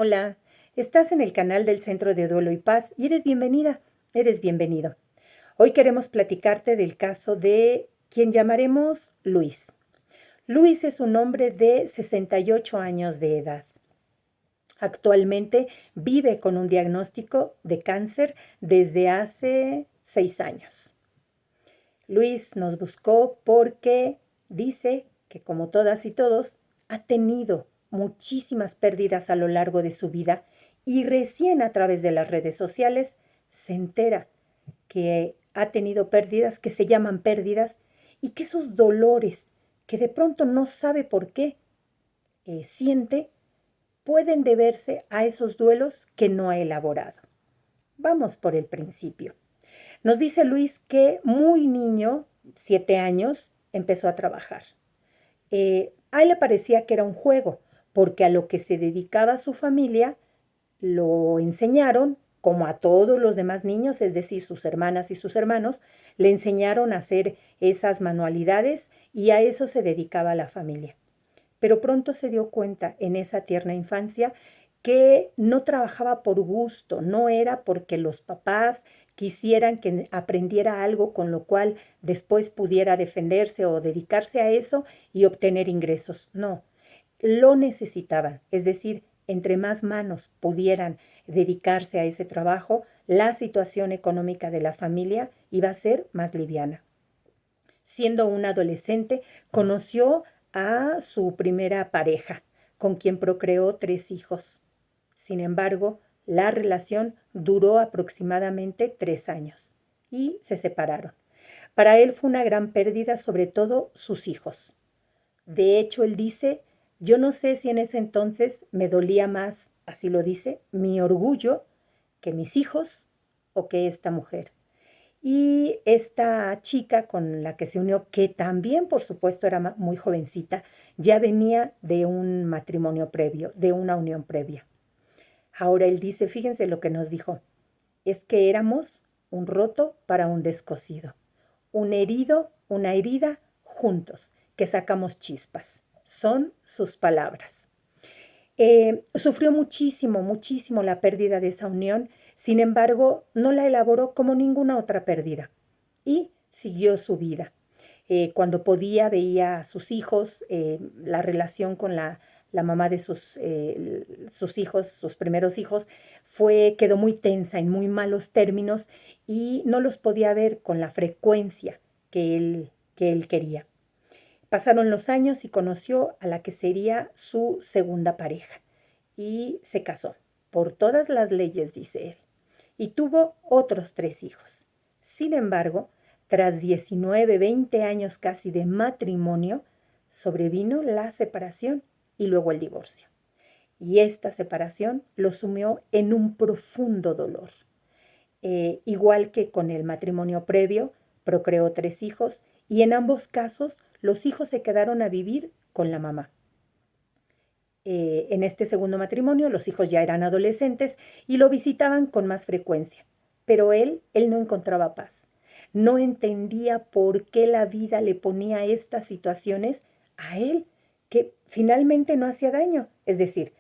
Hola, estás en el canal del Centro de Duelo y Paz y eres bienvenida, eres bienvenido. Hoy queremos platicarte del caso de quien llamaremos Luis. Luis es un hombre de 68 años de edad. Actualmente vive con un diagnóstico de cáncer desde hace 6 años. Luis nos buscó porque dice que, como todas y todos, ha tenido muchísimas pérdidas a lo largo de su vida y recién a través de las redes sociales se entera que ha tenido pérdidas que se llaman pérdidas y que esos dolores que de pronto no sabe por qué siente pueden deberse a esos duelos que no ha elaborado. Vamos por el principio. Nos dice Luis que muy niño, 7 años, empezó a trabajar. A él le parecía que era un juego, porque a lo que se dedicaba su familia lo enseñaron, como a todos los demás niños, es decir, sus hermanas y sus hermanos, le enseñaron a hacer esas manualidades y a eso se dedicaba la familia. Pero pronto se dio cuenta en esa tierna infancia que no trabajaba por gusto, no era porque los papás quisieran que aprendiera algo con lo cual después pudiera defenderse o dedicarse a eso y obtener ingresos. No, lo necesitaban, es decir, entre más manos pudieran dedicarse a ese trabajo, la situación económica de la familia iba a ser más liviana. Siendo un adolescente, conoció a su primera pareja, con quien procreó 3 hijos. Sin embargo, la relación duró aproximadamente 3 años y se separaron. Para él fue una gran pérdida, sobre todo sus hijos. De hecho, él dice, yo no sé si en ese entonces me dolía más, así lo dice, mi orgullo que mis hijos o que esta mujer. Y esta chica con la que se unió, que también por supuesto era muy jovencita, ya venía de un matrimonio previo, de una unión previa. Ahora él dice, fíjense lo que nos dijo, es que éramos un roto para un descosido, un herido, una herida juntos, que sacamos chispas. Son sus palabras. Sufrió muchísimo, muchísimo la pérdida de esa unión, sin embargo, no la elaboró como ninguna otra pérdida y siguió su vida. Cuando podía, veía a sus hijos, la relación con la mamá de sus hijos, sus primeros hijos, quedó muy tensa, en muy malos términos y no los podía ver con la frecuencia que él quería. Pasaron los años y conoció a la que sería su segunda pareja y se casó, por todas las leyes, dice él, y tuvo otros 3 hijos. Sin embargo, tras 19, 20 años casi de matrimonio, sobrevino la separación y luego el divorcio. Y esta separación lo sumió en un profundo dolor. Igual que con el matrimonio previo, procreó 3 hijos y en ambos casos los hijos se quedaron a vivir con la mamá. En este segundo matrimonio los hijos ya eran adolescentes y lo visitaban con más frecuencia, pero él no encontraba paz. No entendía por qué la vida le ponía estas situaciones a él, que finalmente no hacía daño. Es decir,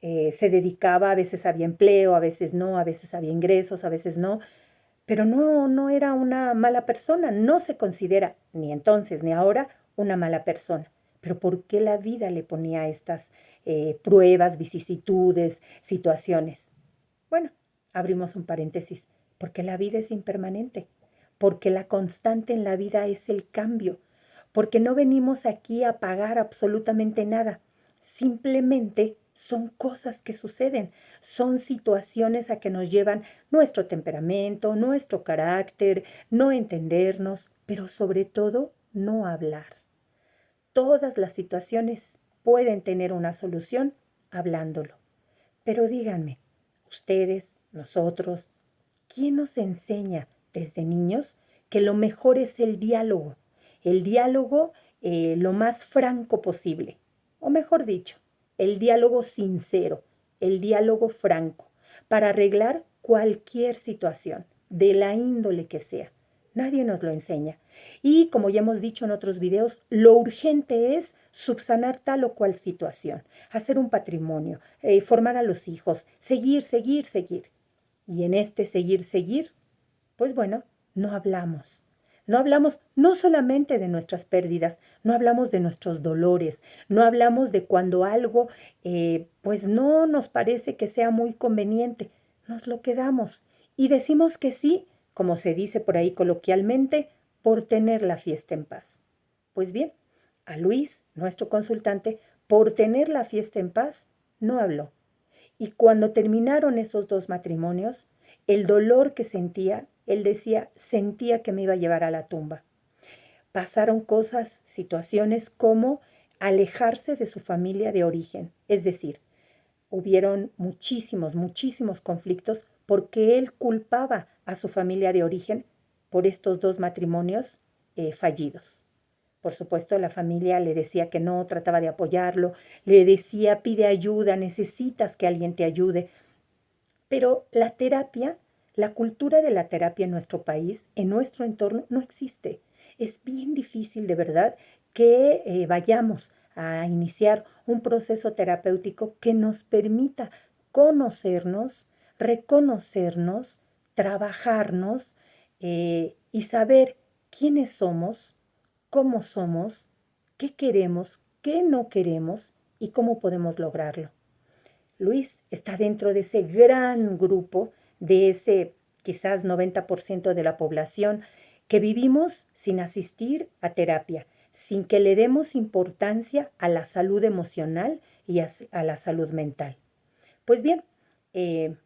se dedicaba, a veces había empleo, a veces no, a veces había ingresos, a veces no, pero no era una mala persona, no se considera ni entonces ni ahora una mala persona. Pero ¿por qué la vida le ponía estas pruebas, vicisitudes, situaciones? Bueno, abrimos un paréntesis, porque la vida es impermanente, porque la constante en la vida es el cambio, porque no venimos aquí a pagar absolutamente nada, simplemente son cosas que suceden, son situaciones a que nos llevan nuestro temperamento, nuestro carácter, no entendernos, pero sobre todo no hablar. Todas las situaciones pueden tener una solución hablándolo. Pero díganme, ustedes, nosotros, ¿quién nos enseña desde niños que lo mejor es el diálogo? El diálogo lo más franco posible, o mejor dicho, el diálogo sincero, el diálogo franco, para arreglar cualquier situación, de la índole que sea. nadie nos lo enseña. Y como ya hemos dicho en otros videos, lo urgente es subsanar tal o cual situación, hacer un patrimonio, formar a los hijos, seguir, seguir, seguir. Y en este seguir, seguir, pues bueno, no hablamos. No hablamos no solamente de nuestras pérdidas, no hablamos de nuestros dolores, no hablamos de cuando algo pues no nos parece que sea muy conveniente, nos lo quedamos y decimos que sí, como se dice por ahí coloquialmente, por tener la fiesta en paz. Pues bien, a Luis, nuestro consultante, por tener la fiesta en paz, no habló. Y cuando terminaron esos dos matrimonios, el dolor que sentía, él decía, sentía que me iba a llevar a la tumba. Pasaron cosas, situaciones como alejarse de su familia de origen, es decir, hubieron muchísimos, muchísimos conflictos porque él culpaba a su familia de origen por estos dos matrimonios fallidos. Por supuesto, la familia le decía que no, trataba de apoyarlo, le decía, pide ayuda, necesitas que alguien te ayude. Pero la terapia, la cultura de la terapia en nuestro país, en nuestro entorno, no existe. Es bien difícil, de verdad, que vayamos a iniciar un proceso terapéutico que nos permita conocernos, reconocernos, trabajarnos y saber quiénes somos, cómo somos, qué queremos, qué no queremos y cómo podemos lograrlo. Luis está dentro de ese gran grupo, de ese quizás 90% de la población que vivimos sin asistir a terapia, sin que le demos importancia a la salud emocional y a la salud mental. Pues bien,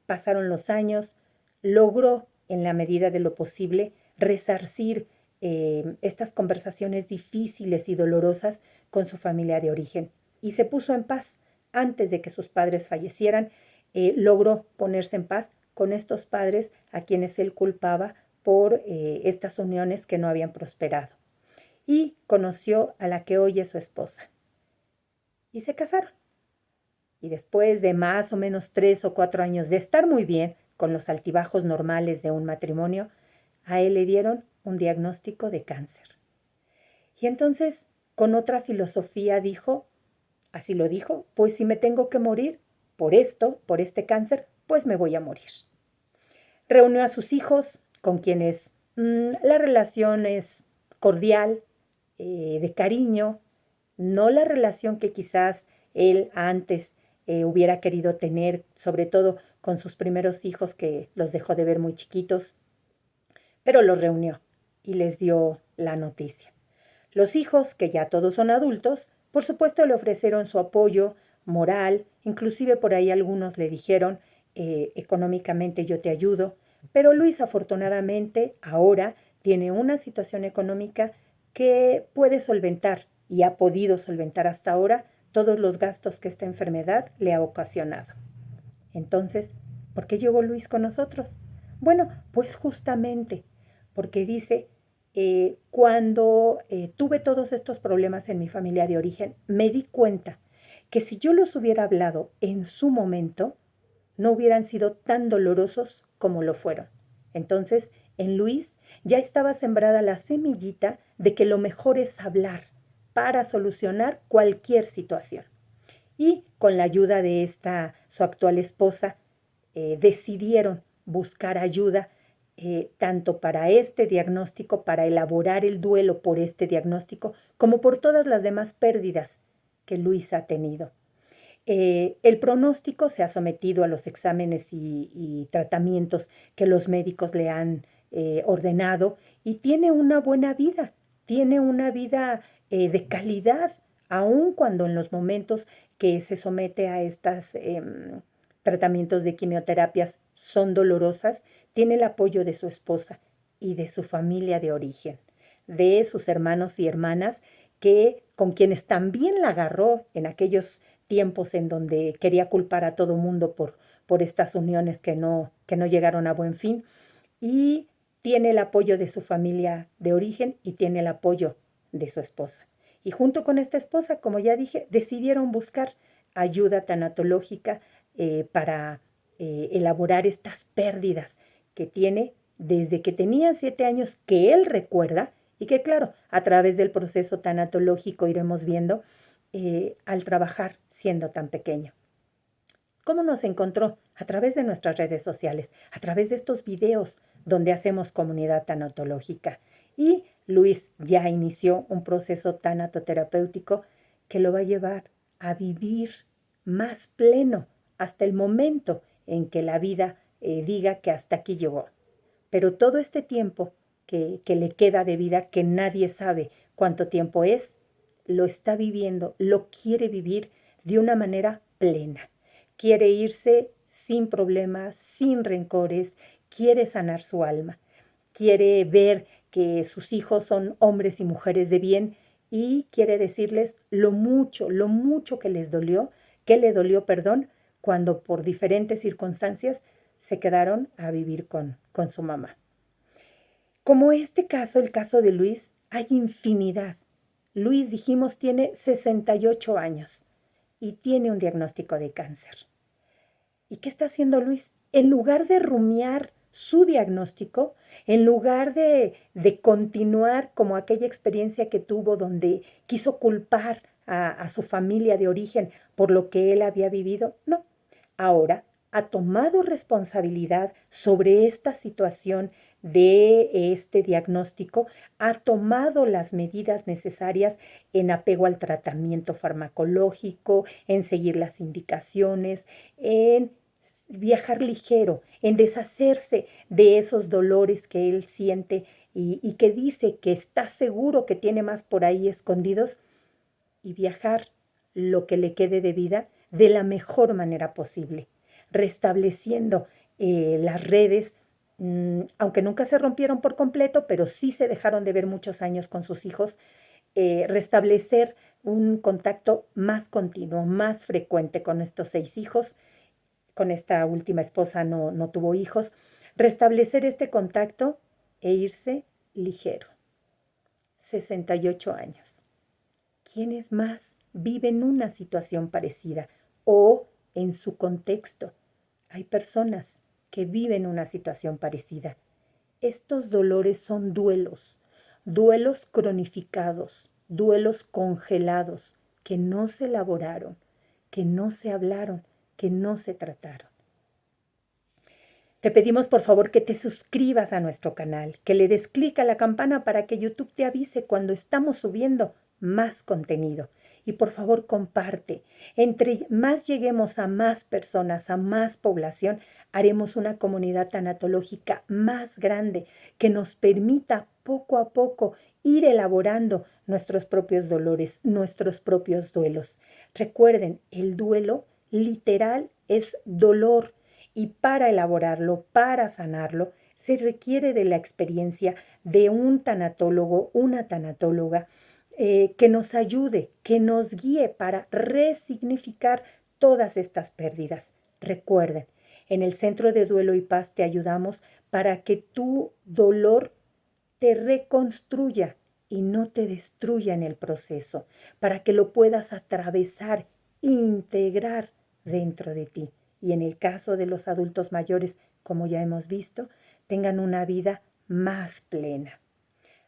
pasaron los años, logró en la medida de lo posible resarcir estas conversaciones difíciles y dolorosas con su familia de origen y se puso en paz antes de que sus padres fallecieran. Logró ponerse en paz con estos padres a quienes él culpaba por estas uniones que no habían prosperado. Y conoció a la que hoy es su esposa. Y se casaron. Y después de más o menos 3 o 4 años de estar muy bien, con los altibajos normales de un matrimonio, a él le dieron un diagnóstico de cáncer. Y entonces, con otra filosofía dijo, así lo dijo, pues si me tengo que morir por esto, por este cáncer, pues me voy a morir. Reunió a sus hijos, con quienes la relación es cordial, de cariño, no la relación que quizás él antes hubiera querido tener, sobre todo con sus primeros hijos que los dejó de ver muy chiquitos, pero los reunió y les dio la noticia. Los hijos, que ya todos son adultos, por supuesto le ofrecieron su apoyo moral, inclusive por ahí algunos le dijeron, económicamente yo te ayudo, pero Luis afortunadamente ahora tiene una situación económica que puede solventar y ha podido solventar hasta ahora todos los gastos que esta enfermedad le ha ocasionado. Entonces, ¿por qué llegó Luis con nosotros? Bueno, pues justamente porque dice, cuando tuve todos estos problemas en mi familia de origen, me di cuenta que si yo los hubiera hablado en su momento, no hubieran sido tan dolorosos como lo fueron. Entonces, en Luis ya estaba sembrada la semillita de que lo mejor es hablar para solucionar cualquier situación. Y con la ayuda de su actual esposa, decidieron buscar ayuda tanto para este diagnóstico, para elaborar el duelo por este diagnóstico, como por todas las demás pérdidas que Luis ha tenido. El pronóstico se ha sometido a los exámenes y tratamientos que los médicos le han ordenado y tiene una buena vida, tiene una vida de calidad, aun cuando en los momentos que se somete a estos tratamientos de quimioterapias son dolorosas, tiene el apoyo de su esposa y de su familia de origen, de sus hermanos y hermanas con quienes también la agarró en aquellos tiempos en donde quería culpar a todo mundo por estas uniones que no llegaron a buen fin, y tiene el apoyo de su familia de origen y tiene el apoyo de su esposa. Y junto con esta esposa, como ya dije, decidieron buscar ayuda tanatológica para elaborar estas pérdidas que tiene desde que tenía 7 años que él recuerda y que claro, a través del proceso tanatológico iremos viendo al trabajar siendo tan pequeño. ¿Cómo nos encontró? A través de nuestras redes sociales, a través de estos videos donde hacemos comunidad tanatológica. Y Luis ya inició un proceso tanatoterapéutico que lo va a llevar a vivir más pleno hasta el momento en que la vida diga que hasta aquí llegó. Pero todo este tiempo que le queda de vida, que nadie sabe cuánto tiempo es, lo está viviendo, lo quiere vivir de una manera plena. Quiere irse sin problemas, sin rencores, quiere sanar su alma, quiere ver que sus hijos son hombres y mujeres de bien y quiere decirles lo mucho que les dolió, que le dolió, perdón, cuando por diferentes circunstancias se quedaron a vivir con su mamá. Como este caso, el caso de Luis, hay infinidad. Luis, dijimos, tiene 68 años y tiene un diagnóstico de cáncer. ¿Y qué está haciendo Luis? En lugar de rumiar su diagnóstico, en lugar de continuar como aquella experiencia que tuvo donde quiso culpar a su familia de origen por lo que él había vivido, no. Ahora ha tomado responsabilidad sobre esta situación de este diagnóstico, ha tomado las medidas necesarias en apego al tratamiento farmacológico, en seguir las indicaciones, en viajar ligero, en deshacerse de esos dolores que él siente y que dice que está seguro que tiene más por ahí escondidos y viajar lo que le quede de vida de la mejor manera posible, restableciendo las redes, aunque nunca se rompieron por completo, pero sí se dejaron de ver muchos años con sus hijos, restablecer un contacto más continuo, más frecuente con estos 6 hijos. Con esta última esposa no tuvo hijos, restablecer este contacto e irse ligero. 68 años. ¿Quiénes más viven una situación parecida o en su contexto? Hay personas que viven una situación parecida. Estos dolores son duelos, duelos cronificados, duelos congelados, que no se elaboraron, que no se hablaron, que no se trataron. Te pedimos por favor que te suscribas a nuestro canal, que le des clic a la campana para que YouTube te avise cuando estamos subiendo más contenido. Y por favor comparte. Entre más lleguemos a más personas, a más población, haremos una comunidad tanatológica más grande que nos permita poco a poco ir elaborando nuestros propios dolores, nuestros propios duelos. Recuerden, el duelo literal es dolor. Y para elaborarlo, para sanarlo, se requiere de la experiencia de un tanatólogo, una tanatóloga, que nos ayude, que nos guíe para resignificar todas estas pérdidas. Recuerden, en el Centro de Duelo y Paz te ayudamos para que tu dolor te reconstruya y no te destruya en el proceso, para que lo puedas atravesar, integrar dentro de ti. Y en el caso de los adultos mayores, como ya hemos visto, tengan una vida más plena.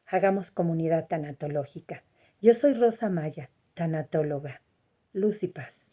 Hagamos comunidad tanatológica. Yo soy Rosa Maya, tanatóloga. Luz y paz.